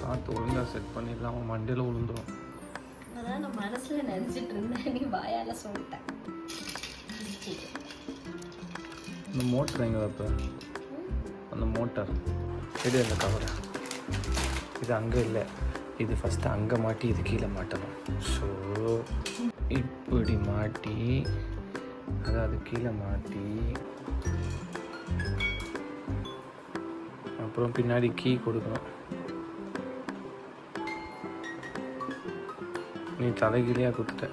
பார்த்து ஒழுங்காக செட் பண்ணிடலாம். அவன் மண்டையில் விழுந்துடும். அதான் நான் மனசில் நினச்சிட்டு இருந்தேன், நீ வாயால் சொல்லிட்டேன். இந்த மோட்டர் எங்கே வைப்ப? அந்த மோட்டார் எடு, அந்த கவரை. இது அங்கே இல்லை, இது ஃபஸ்ட்டு அங்கே மாட்டி இது கீழே மாட்டணும். ஸோ இப்படி மாட்டி அதாவது கீழே மாட்டி அப்புறம் பின்னாடி கீ கொடுக்கணும். நீ தலைகீழியாக கொடுத்துட்ட.